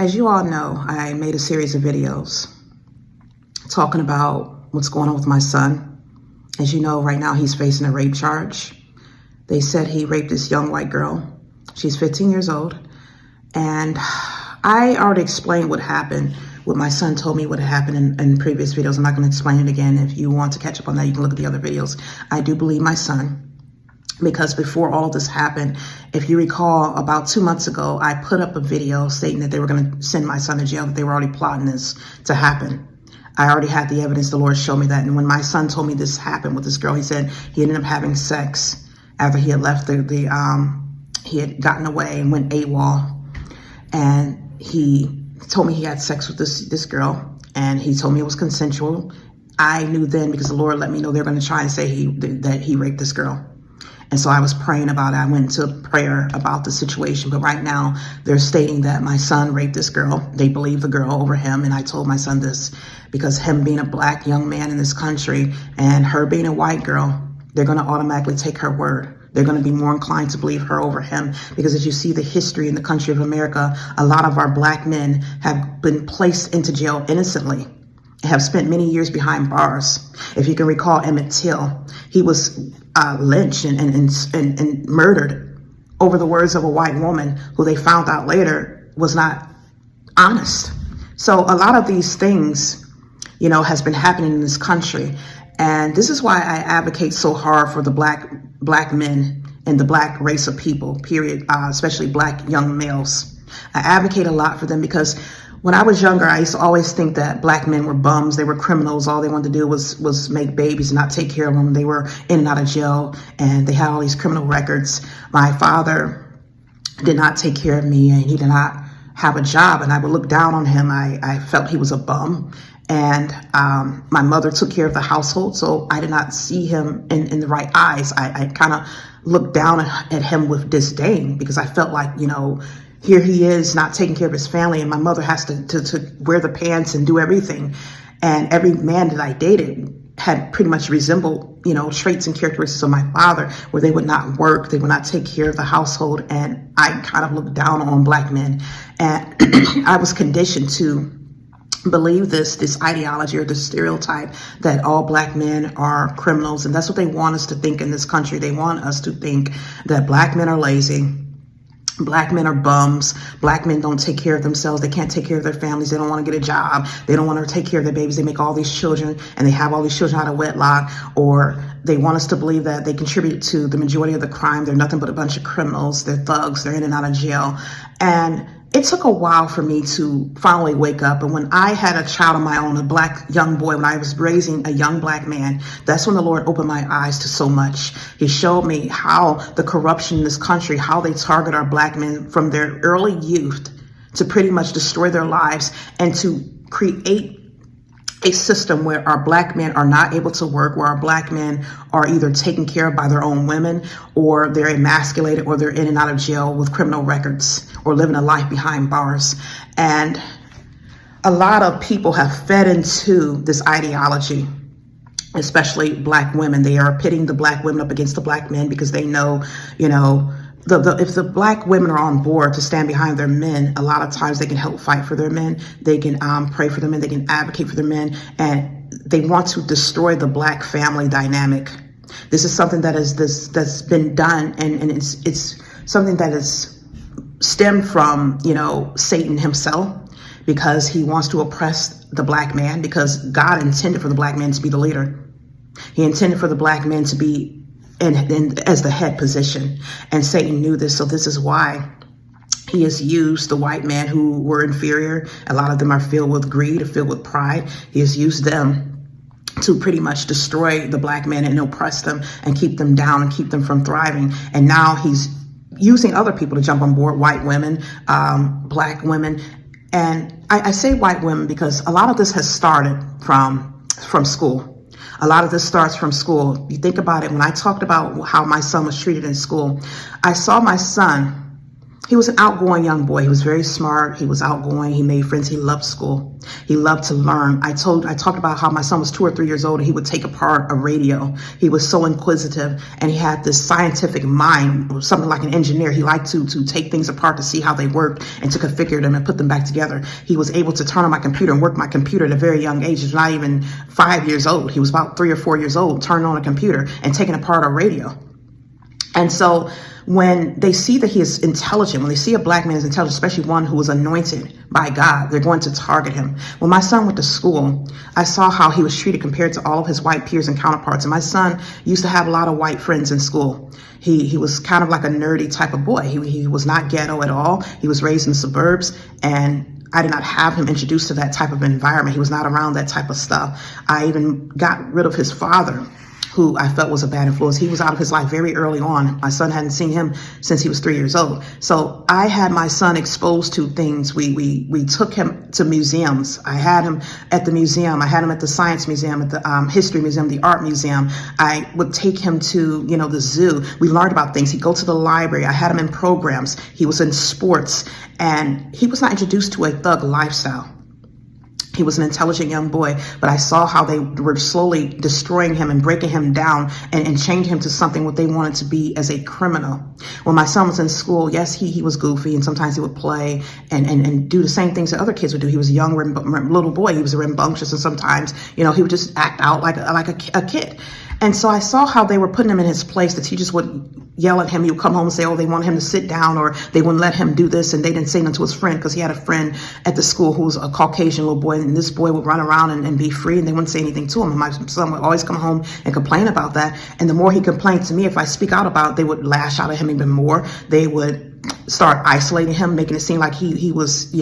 As you all know, I made a series of videos talking about what's going on with my son. As you know, right now he's facing a rape charge. They said he raped this young white girl. She's 15 years old. And I already explained what happened. What my son told me what happened in previous videos. I'm not going to explain it again. If you want to catch up on that, you can look at the other videos. I do believe my son, because before all of this happened, if you recall, about 2 months ago, I put up a video stating that they were going to send my son to jail, that they were already plotting this to happen. I already had the evidence. The Lord showed me that. And when my son told me this happened with this girl, he said he ended up having sex after he had left he had gotten away and went AWOL. And he told me he had sex with this girl, and he told me it was consensual. I knew then, because the Lord let me know they're going to try and say that he raped this girl. And so I was praying about it. I went into prayer about the situation. But right now, they're stating that my son raped this girl. They believe the girl over him. And I told my son this, because him being a black young man in this country and her being a white girl, they're going to automatically take her word. They're going to be more inclined to believe her over him. Because as you see the history in the country of America, a lot of our black men have been placed into jail innocently, have spent many years behind bars. If you can recall Emmett Till, he was lynched and murdered over the words of a white woman who they found out later was not honest. So a lot of these things, has been happening in this country. And this is why I advocate so hard for the black men and the black race of people, period, especially black young males. I advocate a lot for them because when I was younger, I used to always think that black men were bums. They were criminals. All they wanted to do was make babies and not take care of them. They were in and out of jail, and they had all these criminal records. My father did not take care of me, and he did not have a job, and I would look down on him. I felt he was a bum. And my mother took care of the household, so I did not see him in the right eyes. I kind of looked down at him with disdain, because I felt like, here he is not taking care of his family, and my mother has to wear the pants and do everything. And every man that I dated had pretty much resembled, traits and characteristics of my father, where they would not work, they would not take care of the household. And I kind of looked down on black men. And I was conditioned to believe this ideology or this stereotype that all black men are criminals. And that's what they want us to think in this country. They want us to think that black men are lazy. Black men are bums. Black men don't take care of themselves. They can't take care of their families. They don't want to get a job. They don't want to take care of their babies. They make all these children, and they have all these children out of wedlock. Or they want us to believe that they contribute to the majority of the crime. They're nothing but a bunch of criminals. They're thugs. They're in and out of jail. And it took a while for me to finally wake up. And when I had a child of my own, a black young boy, when I was raising a young black man, that's when the Lord opened my eyes to so much. He showed me how the corruption in this country, how they target our black men from their early youth to pretty much destroy their lives, and to create a system where our black men are not able to work, where our black men are either taken care of by their own women, or they're emasculated, or they're in and out of jail with criminal records, or living a life behind bars. And a lot of people have fed into this ideology, especially black women. They are pitting the black women up against the black men, because they know, if the black women are on board to stand behind their men, a lot of times they can help fight for their men. They can pray for their men. They can advocate for their men. And they want to destroy the black family dynamic. This is something that's been done, and it's something that is stemmed from, Satan himself, because he wants to oppress the black man, because God intended for the black man to be the leader. He intended for the black man to be as the head position. And Satan knew this. So this is why he has used the white men who were inferior. A lot of them are filled with greed, filled with pride. He has used them to pretty much destroy the black men and oppress them and keep them down and keep them from thriving. And now he's using other people to jump on board, white women, black women. And I say white women because a lot of this has started from school. A lot of this starts from school. You think about it, when I talked about how my son was treated in school, I saw my son He was an outgoing young boy. He was very smart. He was outgoing. He made friends. He loved school. He loved to learn. I talked about how my son was 2 or 3 years old and he would take apart a radio. He was so inquisitive and he had this scientific mind, something like an engineer. He liked to take things apart to see how they worked and to configure them and put them back together. He was able to turn on my computer and work my computer at a very young age. He was not even 5 years old. He was about 3 or 4 years old, turning on a computer and taking apart a radio. And so when they see that he is intelligent, when they see a black man is intelligent, especially one who was anointed by God, they're going to target him. When my son went to school, I saw how he was treated compared to all of his white peers and counterparts. And my son used to have a lot of white friends in school. He was kind of like a nerdy type of boy. He was not ghetto at all. He was raised in the suburbs, and I did not have him introduced to that type of environment. He was not around that type of stuff. I even got rid of his father, who I felt was a bad influence. He was out of his life very early on. My son hadn't seen him since he was 3 years old. So I had my son exposed to things. We took him to museums. I had him at the museum. I had him at the science museum, at the history museum, the art museum. I would take him to, the zoo. We learned about things. He'd go to the library. I had him in programs. He was in sports, and he was not introduced to a thug lifestyle. He was an intelligent young boy, but I saw how they were slowly destroying him and breaking him down and changing him to something what they wanted to be as a criminal. When my son was in school, yes, he was goofy, and sometimes he would play and do the same things that other kids would do. He was a young little boy. He was rambunctious, and sometimes, he would just act out like a kid. And so I saw how they were putting him in his place. The teachers would yell at him. He would come home and say, they wanted him to sit down, or they wouldn't let him do this. And they didn't say nothing to his friend, because he had a friend at the school who was a Caucasian little boy. And this boy would run around and be free, and they wouldn't say anything to him. And my son would always come home and complain about that. And the more he complained to me, if I speak out about it, they would lash out at him even more. They would start isolating him, making it seem like he was,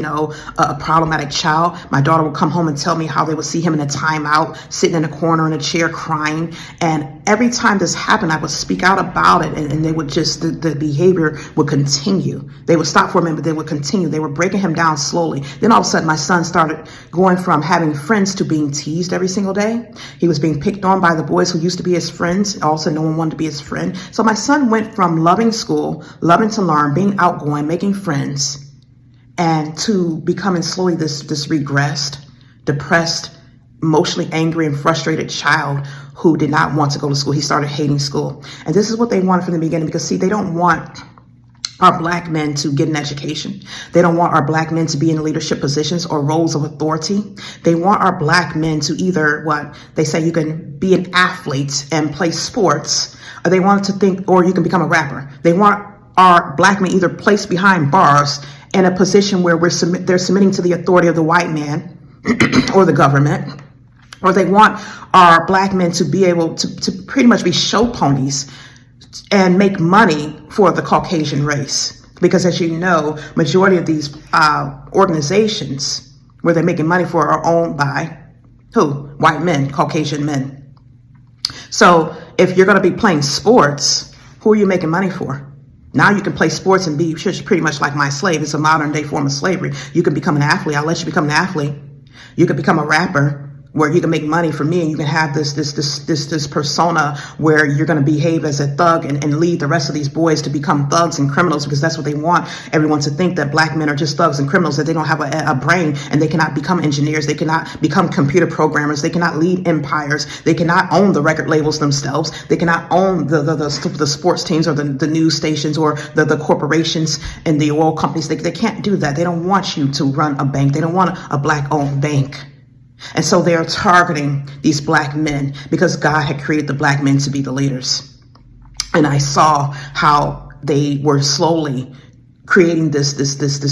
a problematic child. My daughter would come home and tell me how they would see him in a timeout, sitting in a corner in a chair crying. And every time this happened, I would speak out about it, and they would just, the behavior would continue. They would stop for a minute, but they would continue. They were breaking him down slowly. Then all of a sudden, my son started going from having friends to being teased every single day. He was being picked on by the boys who used to be his friends. Also, no one wanted to be his friend. So my son went from loving school, loving to learn, being outgoing, making friends, and to becoming slowly this regressed, depressed, emotionally angry and frustrated child who did not want to go to school. He started hating school. And this is what they wanted from the beginning, because see, they don't want our black men to get an education. They don't want our black men to be in leadership positions or roles of authority. They want our black men to either, they say you can be an athlete and play sports, or they want to think, or you can become a rapper. They want our black men either placed behind bars in a position where they're submitting to the authority of the white man or the government, or they want our black men to be able to pretty much be show ponies and make money for the Caucasian race. Because as you know, majority of these organizations where they're making money for are owned by who? White men, Caucasian men. So if you're going to be playing sports, who are you making money for? Now you can play sports and be pretty much like my slave. It's a modern day form of slavery. You can become an athlete. I'll let you become an athlete. You can become a rapper where you can make money for me, and you can have this persona where you're going to behave as a thug and lead the rest of these boys to become thugs and criminals, because that's what they want everyone to think, that black men are just thugs and criminals, that they don't have a brain, and they cannot become engineers, they cannot become computer programmers, they cannot lead empires, they cannot own the record labels themselves, they cannot own the sports teams or the news stations or the corporations and the oil companies. They can't do that. They don't want you to run a bank. They don't want a black owned bank. And so they are targeting these black men because God had created the black men to be the leaders. And I saw how they were slowly creating this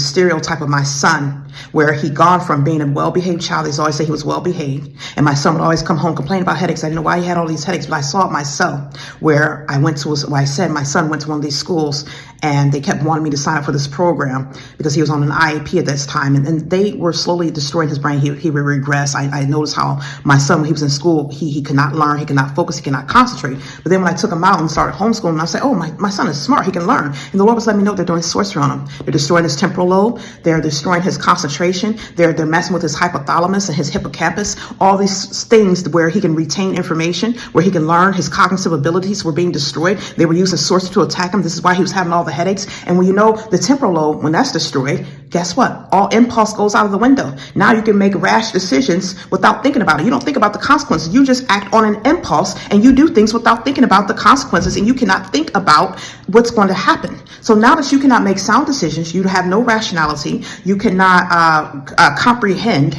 stereotype of my son, where he'd gone from being a well-behaved child. They always say he was well-behaved. And my son would always come home complaining about headaches. I didn't know why he had all these headaches, but I saw it myself, where I said my son went to one of these schools, and they kept wanting me to sign up for this program because he was on an IEP at this time. And they were slowly destroying his brain. He would regress. I noticed how my son, when he was in school, he could not learn, he could not focus, he could not concentrate. But then when I took him out and started homeschooling, I said, oh, my son is smart, he can learn. And the Lord was letting me know they're doing sorcery on him. They're destroying his temporal lobe. They're destroying his concentration. They're messing with his hypothalamus and his hippocampus. All these things where he can retain information, where he can learn. His cognitive abilities were being destroyed. They were using sources to attack him. This is why he was having all the headaches. And when you know the temporal lobe, when that's destroyed, guess what? All impulse goes out of the window. Now you can make rash decisions without thinking about it. You don't think about the consequences. You just act on an impulse and you do things without thinking about the consequences, and you cannot think about what's going to happen. So now that you cannot make sound decisions, you have no rationality, you cannot comprehend,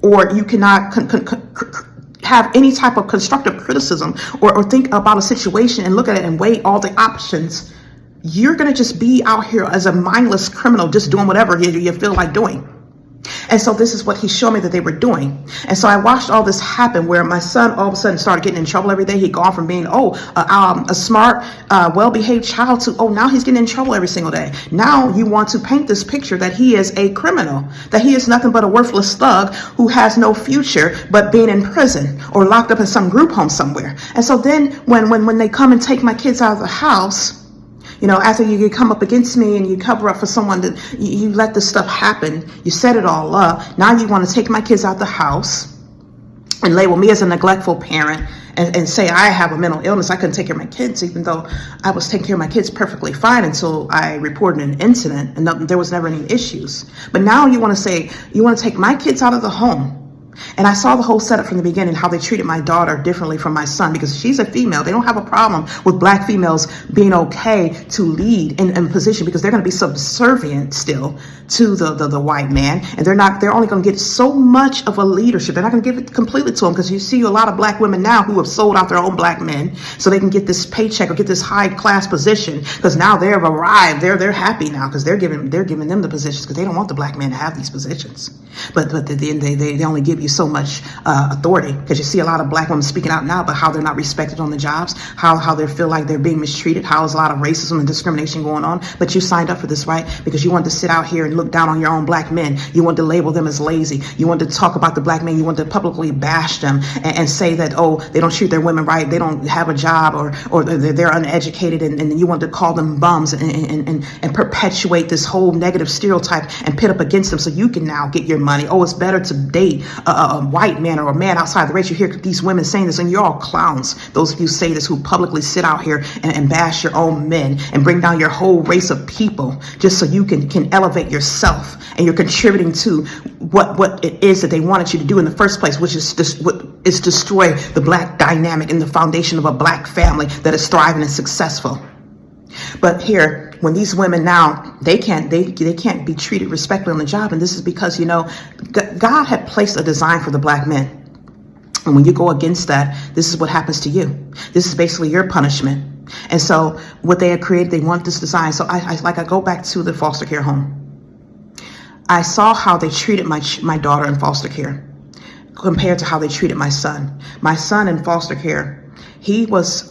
or you cannot have any type of constructive criticism or think about a situation and look at it and weigh all the options. You're going to just be out here as a mindless criminal, just doing whatever you feel like doing. And so this is what he showed me that they were doing. And so I watched all this happen where my son all of a sudden started getting in trouble every day. He'd gone from being, a smart, well-behaved child to, now he's getting in trouble every single day. Now you want to paint this picture that he is a criminal, that he is nothing but a worthless thug who has no future but being in prison or locked up in some group home somewhere. And so then when they come and take my kids out of the house, after you come up against me and you cover up for someone, that you let this stuff happen, you set it all up. Now you want to take my kids out the house and label me as a neglectful parent and say I have a mental illness. I couldn't take care of my kids, even though I was taking care of my kids perfectly fine until I reported an incident and there was never any issues. But now you want to say, you want to take my kids out of the home. And I saw the whole setup from the beginning, how they treated my daughter differently from my son, because she's a female. They don't have a problem with black females being okay to lead in position, because they're going to be subservient still to the white man. And they're only going to get so much of a leadership. They're not going to give it completely to them, because you see a lot of black women now who have sold out their own black men so they can get this paycheck or get this high class position, because now they've arrived. They're happy now because they're giving them the positions, because they don't want the black men to have these positions. But at the end, they only give you so much authority, because you see a lot of black women speaking out now about how they're not respected on the jobs, how they feel like they're being mistreated, how there's a lot of racism and discrimination going on. But you signed up for this, right? Because you wanted to sit out here and look down on your own black men. You wanted to label them as lazy. You wanted to talk about the black men. You wanted to publicly bash them and say that, they don't treat their women right, they don't have a job, or they're uneducated, and you wanted to call them bums and perpetuate this whole negative stereotype and pit up against them so you can now get your money. It's better to date a white man or a man outside the race. You hear these women saying this, and you're all clowns. Those of you say this who publicly sit out here and bash your own men and bring down your whole race of people just so you can elevate yourself, and you're contributing to what it is that they wanted you to do in the first place, which is destroy the black dynamic and the foundation of a black family that is thriving and successful. But here, when these women now, they can't be treated respectfully on the job. And this is because, God had placed a design for the black men. And when you go against that, this is what happens to you. This is basically your punishment. And so what they had created, they want this design. So I go back to the foster care home. I saw how they treated my daughter in foster care compared to how they treated my son. My son in foster care, he was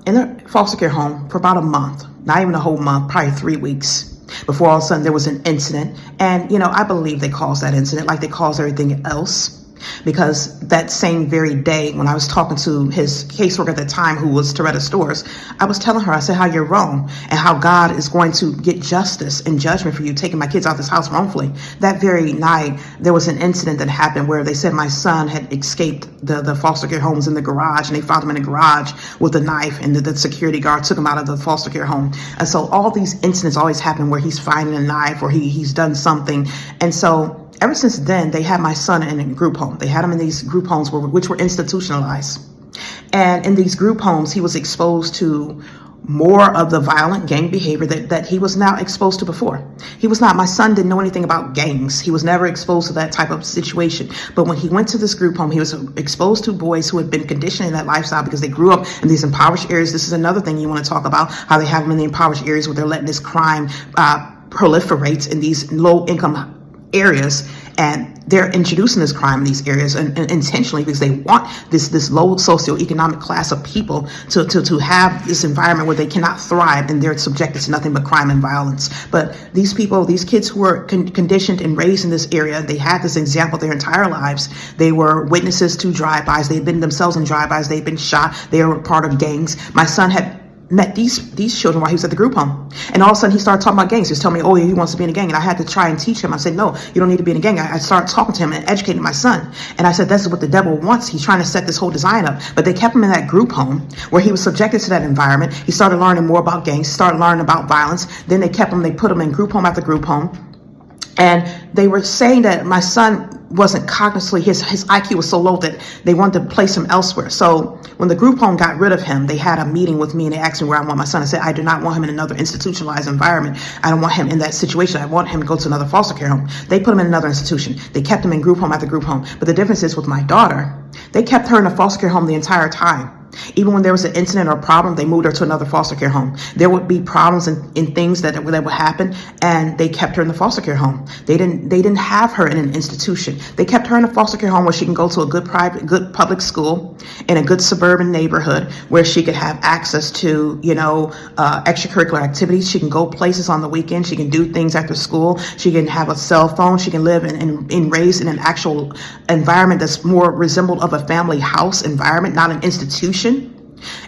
in a foster care home for about a month, not even a whole month, probably 3 weeks, before all of a sudden there was an incident. And, I believe they caused that incident like they caused everything else. Because that same very day when I was talking to his caseworker at the time, who was Toretta Stores, I was telling her, I said, how you're wrong and how God is going to get justice and judgment for you taking my kids out of this house wrongfully. That very night, there was an incident that happened where they said my son had escaped the foster care homes in the garage, and they found him in the garage with a knife, and the security guard took him out of the foster care home. And so all these incidents always happen where he's finding a knife or he's done something. And so ever since then, they had my son in a group home. They had him in these group homes which were institutionalized. And in these group homes, he was exposed to more of the violent gang behavior that he was now exposed to before. My son didn't know anything about gangs. He was never exposed to that type of situation. But when he went to this group home, he was exposed to boys who had been conditioned in that lifestyle because they grew up in these impoverished areas. This is another thing you want to talk about, how they have them in the impoverished areas where they're letting this crime proliferate in these low-income areas, and they're introducing this crime in these areas and intentionally, because they want this low socioeconomic class of people to have this environment where they cannot thrive, and they're subjected to nothing but crime and violence. But these kids who were conditioned and raised in this area, they had this example their entire lives. They were witnesses to drive-bys. They had been themselves in drive-bys. They'd been shot. They were part of gangs. My son had met these children while he was at the group home. And all of a sudden he started talking about gangs. He was telling me, oh, he wants to be in a gang. And I had to try and teach him. I said, no, you don't need to be in a gang. I started talking to him and educating my son. And I said, that's what the devil wants. He's trying to set this whole design up. But they kept him in that group home where he was subjected to that environment. He started learning more about gangs, started learning about violence. Then they put him in group home after group home. And they were saying that my son wasn't cognitively, his IQ was so low that they wanted to place him elsewhere. So when the group home got rid of him, they had a meeting with me and they asked me where I want my son. I said, I do not want him in another institutionalized environment. I don't want him in that situation. I want him to go to another foster care home. They put him in another institution. They kept him in group home after group home. But the difference is with my daughter, they kept her in a foster care home the entire time. Even when there was an incident or a problem, they moved her to another foster care home. There would be problems in things that would happen, and they kept her in the foster care home. They didn't have her in an institution. They kept her in a foster care home where she can go to a good public school in a good suburban neighborhood where she could have access to, extracurricular activities. She can go places on the weekend. She can do things after school. She can have a cell phone. She can live and raised in an actual environment that's more resembled of a family house environment, not an institution.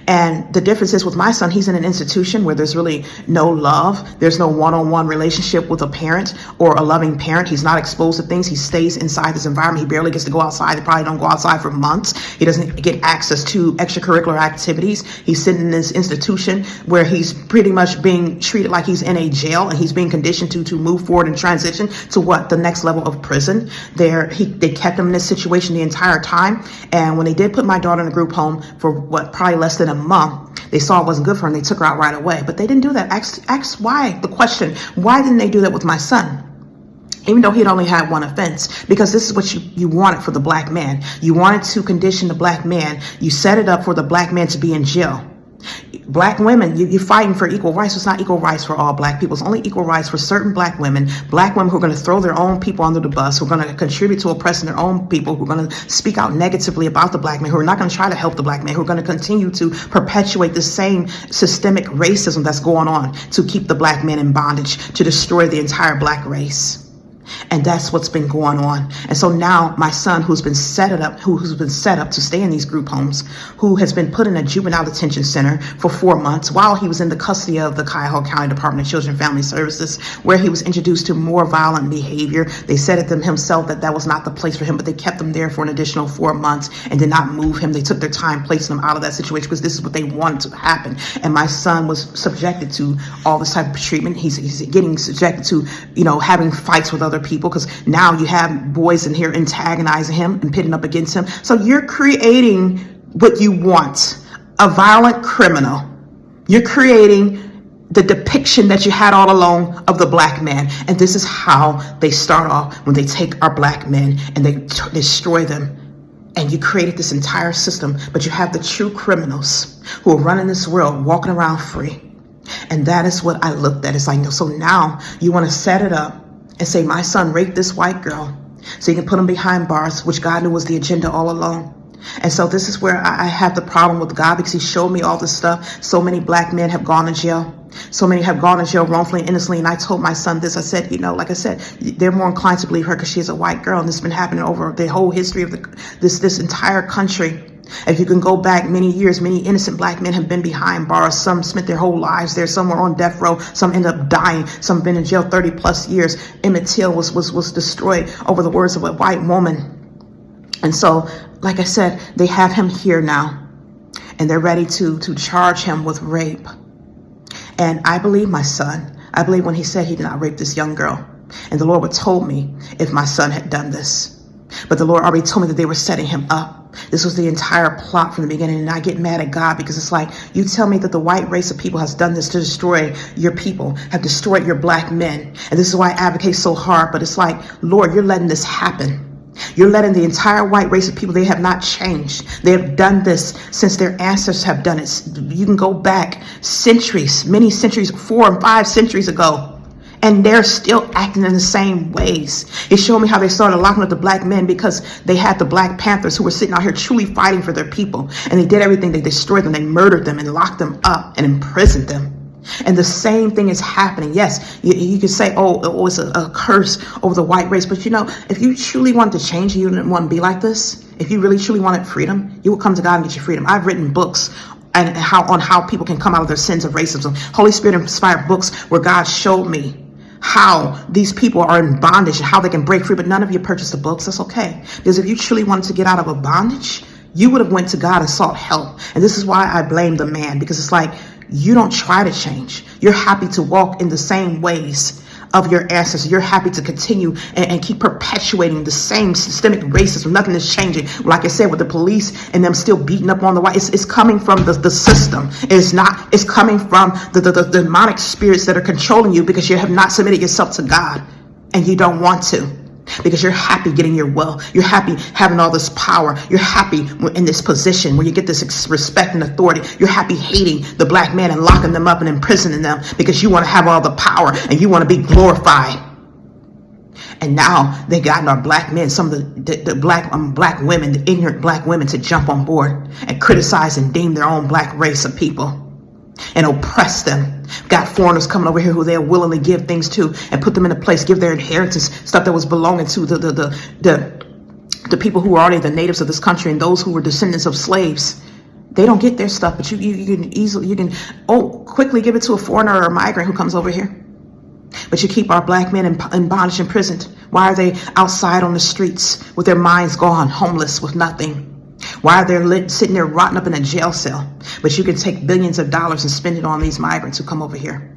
And the difference is with my son, he's in an institution where there's really no love. There's no one-on-one relationship with a parent or a loving parent. He's not exposed to things. He stays inside this environment. He barely gets to go outside. He probably don't go outside for months. He doesn't get access to extracurricular activities. He's sitting in this institution where he's pretty much being treated like he's in a jail, and he's being conditioned to move forward and transition to the next level of prison. They kept him in this situation the entire time. And when they did put my daughter in a group home for probably less than a month, they saw it wasn't good for her and they took her out right away. But they didn't do that. Ask why. The question, why didn't they do that with my son? Even though he'd only had one offense, because this is what you wanted for the black man. You wanted to condition the black man. You set it up for the black man to be in jail. Black women, you're fighting for equal rights. It's not equal rights for all black people. It's only equal rights for certain black women who are going to throw their own people under the bus, who are going to contribute to oppressing their own people, who are going to speak out negatively about the black man, who are not going to try to help the black man, who are going to continue to perpetuate the same systemic racism that's going on to keep the black man in bondage, to destroy the entire black race. And that's what's been going on. And so now my son, who's been set up to stay in these group homes, who has been put in a juvenile detention center for 4 months while he was in the custody of the Cuyahoga County Department of Children and Family Services, where he was introduced to more violent behavior. They said it to himself that was not the place for him, but they kept him there for an additional 4 months and did not move him. They took their time placing him out of that situation because this is what they wanted to happen. And my son was subjected to all this type of treatment. He's getting subjected to, having fights with other people, because now you have boys in here antagonizing him and pitting up against him. So you're creating what you want, a violent criminal. You're creating the depiction that you had all along of the black man. And this is how they start off when they take our black men and they destroy them. And you created this entire system, but you have the true criminals who are running this world, walking around free. And that is what I looked at. It's like, so now you want to set it up and say, my son raped this white girl so you can put him behind bars, which God knew was the agenda all along. And so this is where I have the problem with God, because he showed me all this stuff. So many black men have gone to jail. So many have gone to jail wrongfully and innocently. And I told my son this. I said, like I said, they're more inclined to believe her because she's a white girl. And this has been happening over the whole history of this entire country. If you can go back many years, many innocent black men have been behind bars. Some spent their whole lives there. Some were on death row. Some ended up dying. Some have been in jail 30 plus years. Emmett Till was destroyed over the words of a white woman. And so, like I said, they have him here now, and they're ready to charge him with rape. And I believe my son. I believe when he said he did not rape this young girl. And the Lord would told me if my son had done this. But the Lord already told me that they were setting him up. This was the entire plot from the beginning. And I get mad at God because it's like, you tell me that the white race of people has done this to destroy your people, have destroyed your black men. And this is why I advocate so hard. But it's like, Lord, you're letting this happen. You're letting the entire white race of people, they have not changed. They have done this since their ancestors have done it. You can go back centuries, many centuries, 4 and 5 centuries ago. And they're still acting in the same ways. It showed me how they started locking up the black men because they had the Black Panthers who were sitting out here truly fighting for their people. And they did everything. They destroyed them. They murdered them and locked them up and imprisoned them. And the same thing is happening. Yes, you could say, oh, it's a curse over the white race. But if you truly wanted to change, you didn't want to be like this. If you really truly wanted freedom, you would come to God and get your freedom. I've written books and how people can come out of their sins of racism. Holy Spirit inspired books where God showed me how these people are in bondage and how they can break free. But none of you purchased the books. That's okay, because if you truly wanted to get out of a bondage, you would have went to God and sought help. And this is why I blame the man, because it's like, you don't try to change. You're happy to walk in the same ways of your ancestors. You're happy to continue and keep perpetuating the same systemic racism. Nothing is changing. Like I said, with the police and them still beating up on the white, it's coming from the system. It's coming from the demonic spirits that are controlling you, because you have not submitted yourself to God, and you don't want to. Because you're happy getting your wealth. You're happy having all this power. You're happy in this position where you get this respect and authority. You're happy hating the black man and locking them up and imprisoning them because you want to have all the power and you want to be glorified. And now they gotten our black men, some of the black women, the ignorant black women, to jump on board and criticize and deem their own black race of people and oppress them. Got foreigners coming over here who they'll willingly give things to and put them in a place, give their inheritance, stuff that was belonging to the people who are already the natives of this country and those who were descendants of slaves. They don't get their stuff, but you can quickly give it to a foreigner or a migrant who comes over here. But you keep our black men in bondage, imprisoned. Why are they outside on the streets with their minds gone, homeless with nothing? Why are they sitting there rotting up in a jail cell? But you can take billions of dollars and spend it on these migrants who come over here.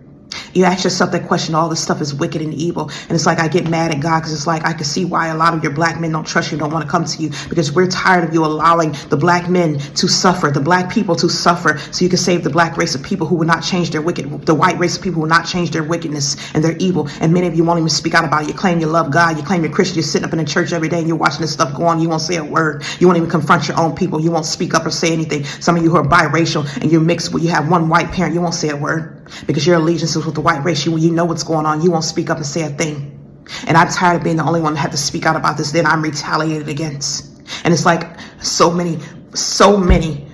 You ask yourself that question, all this stuff is wicked and evil. And it's like, I get mad at God, because it's like, I can see why a lot of your black men don't trust you, don't want to come to you, because we're tired of you allowing the black men to suffer, the black people to suffer, so you can save the black race of people who will not change their the white race of people who will not change their wickedness and their evil. And many of you won't even speak out about it. You claim you love God, you claim you're Christian, you're sitting up in the church every day and you're watching this stuff go on, you won't say a word. You won't even confront your own people. You won't speak up or say anything. Some of you who are biracial and you're mixed, you have one white parent, you won't say a word. Because your allegiance is with the white race. You know what's going on. You won't speak up and say a thing. And I'm tired of being the only one that had to speak out about this. Then I'm retaliated against. And it's like so many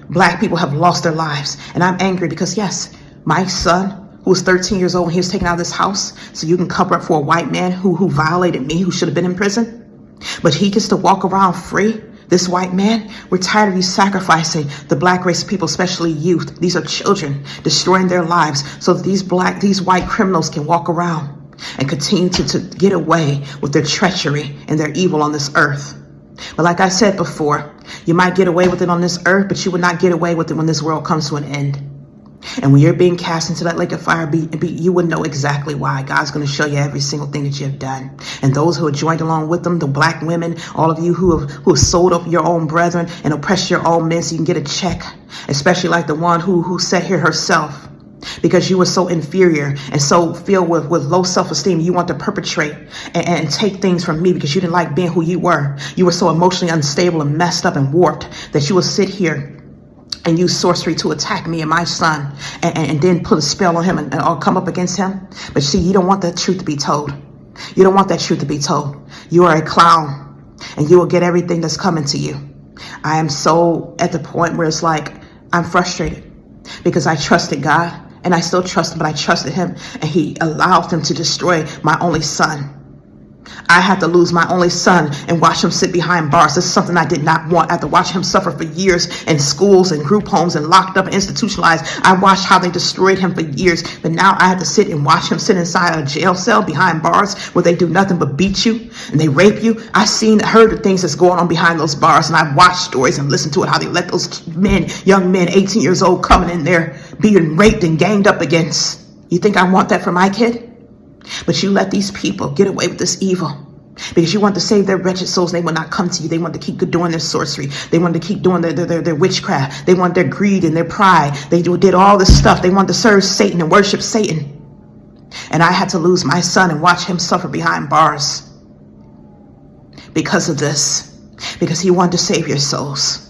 black people have lost their lives. And I'm angry because, yes, my son, who was 13 years old when he was taken out of this house, so you can cover up for a white man who violated me, who should have been in prison. But he gets to walk around free. This white man, we're tired of you sacrificing the black race of people, especially youth. These are children, destroying their lives so that these white criminals can walk around and continue to get away with their treachery and their evil on this earth. But like I said before, you might get away with it on this earth, but you would not get away with it when this world comes to an end. And when you're being cast into that lake of fire, you would know exactly why. God's going to show you every single thing that you have done. And those who are joined along with them, the black women, all of you who have sold up your own brethren and oppressed your own men so you can get a check, especially like the one who sat here herself, because you were so inferior and so filled with low self-esteem. You want to perpetrate and take things from me because you didn't like being who you were. You were so emotionally unstable and messed up and warped that you would sit here and use sorcery to attack me and my son, and then put a spell on him and I'll come up against him. But see, you don't want that truth to be told. You don't want that truth to be told. You are a clown and you will get everything that's coming to you. I am so at the point where it's like, I'm frustrated because I trusted God and I still trust him, but I trusted him and he allowed them to destroy my only son. I had to lose my only son and watch him sit behind bars. This is something I did not want. I had to watch him suffer for years in schools and group homes and locked up and institutionalized. I watched how they destroyed him for years. But now I had to sit and watch him sit inside a jail cell behind bars where they do nothing but beat you and they rape you. I've heard the things that's going on behind those bars, and I've watched stories and listened to it, how they let those young men, 18 years old, coming in there being raped and ganged up against. You think I want that for my kid? But you let these people get away with this evil because you want to save their wretched souls. They will not come to you. They want to keep doing their sorcery. They want to keep doing their witchcraft. They want their greed and their pride. They did all this stuff. They want to serve Satan and worship Satan. And I had to lose my son and watch him suffer behind bars because of this, because he wanted to save your souls.